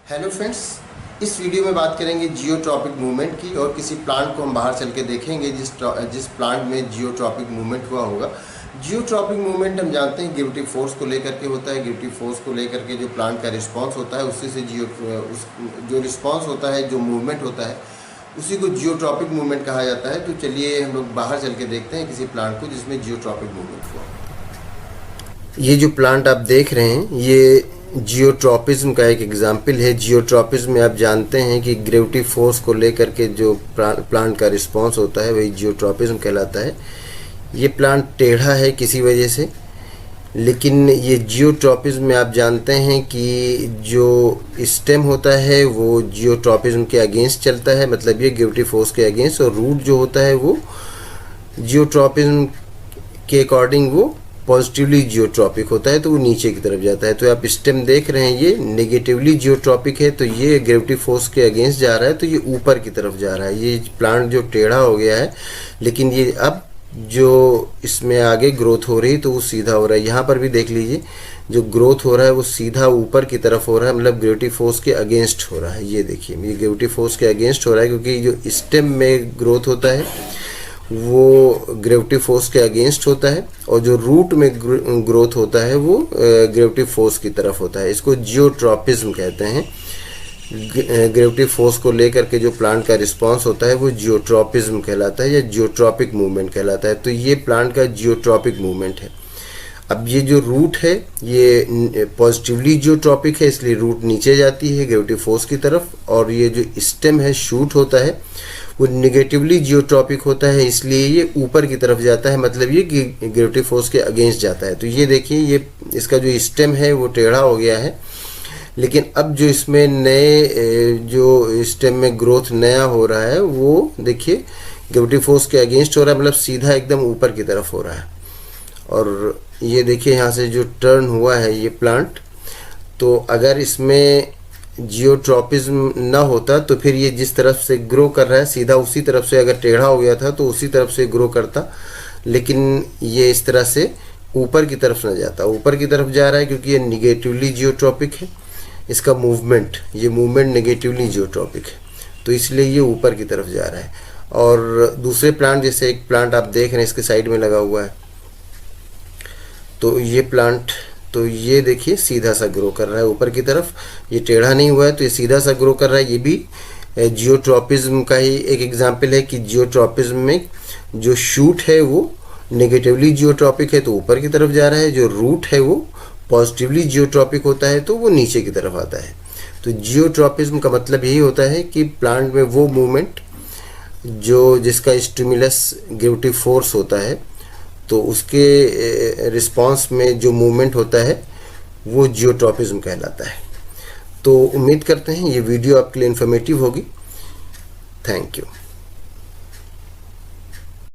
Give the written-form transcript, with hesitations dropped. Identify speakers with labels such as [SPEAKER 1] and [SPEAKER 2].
[SPEAKER 1] Hello friends, इस video में बात करेंगे जियोट्रॉपिक मूवमेंट की और किसी प्लांट को हम बाहर चल के देखेंगे जिस प्लांट में जियोट्रॉपिक मूवमेंट हुआ होगा। जियोट्रॉपिक मूवमेंट हम जानते हैं ग्रेविटी फोर्स को लेकर के होता है। ग्रेविटी फोर्स को लेकर के जो प्लांट का रिस्पांस होता है उसी से जो रिस्पांस होता है, जो मूवमेंट होता है, उसी को जियोट्रॉपिक मूवमेंट कहा जाता है। तो चलिए हम लोग बाहर चल के देखते हैं किसी प्लांट को जिसमें जियोट्रॉपिक मूवमेंट हुआ। ये जो प्लांट आप देख रहे हैं ये जियोट्रॉपिज्म का एक एग्जाम्पल है। जियोट्रॉपिज्म में आप जानते हैं कि ग्रेविटी फोर्स को लेकर के जो प्लांट का रिस्पांस होता है वही जियोट्रॉपिज्म कहलाता है। ये प्लांट टेढ़ा है किसी वजह से, लेकिन ये जियोट्रॉपिज्म में आप जानते हैं कि जो स्टेम होता है वो जियोट्रॉपिज्म के अगेंस्ट चलता है, मतलब ये ग्रेविटी फोर्स के अगेंस्ट, और रूट जो होता है वो जियोट्रॉपिज्म के अकॉर्डिंग वो पॉजिटिवली जियोट्रॉपिक होता है, तो वो नीचे की तरफ जाता है। तो आप स्टेम देख रहे हैं ये नेगेटिवली जियोट्रॉपिक है, तो ये ग्रेविटी फोर्स के अगेंस्ट जा रहा है, तो ये ऊपर की तरफ जा रहा है। ये प्लांट जो टेढ़ा हो गया है, लेकिन ये अब जो इसमें आगे ग्रोथ हो रही है तो वो सीधा हो रहा है। यहाँ पर भी देख लीजिए जो ग्रोथ हो रहा है वो सीधा ऊपर की तरफ हो रहा है, मतलब ग्रेविटी फोर्स के अगेंस्ट हो रहा है। ये देखिए ये ग्रेविटी फोर्स के अगेंस्ट हो रहा है, क्योंकि जो स्टेम में ग्रोथ होता है वो ग्रेविटी फोर्स के अगेंस्ट होता है, और जो रूट में ग्रोथ होता है वो ग्रेविटी फोर्स की तरफ होता है। इसको जियोट्रॉपिज्म कहते हैं। ग्रेविटी फोर्स को लेकर के जो प्लांट का रिस्पांस होता है वो जियोट्रॉपिज्म कहलाता है या जियोट्रॉपिक मूवमेंट कहलाता है। तो ये प्लांट का जियोट्रॉपिक मूवमेंट है। अब ये जो रूट है ये पॉजिटिवली जियोट्रॉपिक है, इसलिए रूट नीचे जाती है ग्रेविटी फोर्स की तरफ, और ये जो स्टेम है, शूट होता है, वो नेगेटिवली जियोट्रॉपिक होता है, इसलिए ये ऊपर की तरफ जाता है, मतलब ये ग्रेविटी फोर्स के अगेंस्ट जाता है। तो ये देखिए ये इसका जो स्टेम है वो टेढ़ा हो गया है, लेकिन अब जो इसमें नए जो स्टेम में ग्रोथ नया हो रहा है वो देखिए ग्रेविटी फोर्स के अगेंस्ट हो रहा है, मतलब सीधा एकदम ऊपर की तरफ हो रहा है। और ये देखिए यहाँ से जो टर्न हुआ है ये प्लांट, तो अगर इसमें जियोट्रॉपिज्म ना होता तो फिर ये जिस तरफ से ग्रो कर रहा है सीधा उसी तरफ से, अगर टेढ़ा हो गया था तो उसी तरफ से ग्रो करता, लेकिन ये इस तरह से ऊपर की तरफ ना जाता। ऊपर की तरफ जा रहा है क्योंकि ये निगेटिवली जियोट्रॉपिक है। इसका मूवमेंट, ये मूवमेंट नेगेटिवली जियोट्रॉपिक है, तो इसलिए ये ऊपर की तरफ जा रहा है। और दूसरे प्लांट, जैसे एक प्लांट आप देख रहे हैं इसके साइड में लगा हुआ है, तो ये प्लांट, तो ये देखिए सीधा सा ग्रो कर रहा है ऊपर की तरफ, ये टेढ़ा नहीं हुआ है, तो ये सीधा सा ग्रो कर रहा है। ये भी जियोट्रॉपिज्म का ही एक एग्जांपल है कि जियोट्रॉपिज्म में जो शूट है वो नेगेटिवली जियोट्रॉपिक है तो ऊपर की तरफ जा रहा है, जो रूट है वो पॉजिटिवली जियोट्रॉपिक होता है तो वो नीचे की तरफ आता है। तो जियोट्रॉपिज्म का मतलब यही होता है कि प्लांट में वो मूवमेंट जिसका स्टिमुलस ग्रेविटी फोर्स होता है, तो उसके रिस्पांस में जो मूवमेंट होता है वो जियोट्रॉपिज्म कहलाता है। तो उम्मीद करते हैं ये वीडियो आपके लिए इन्फॉर्मेटिव होगी। Thank you.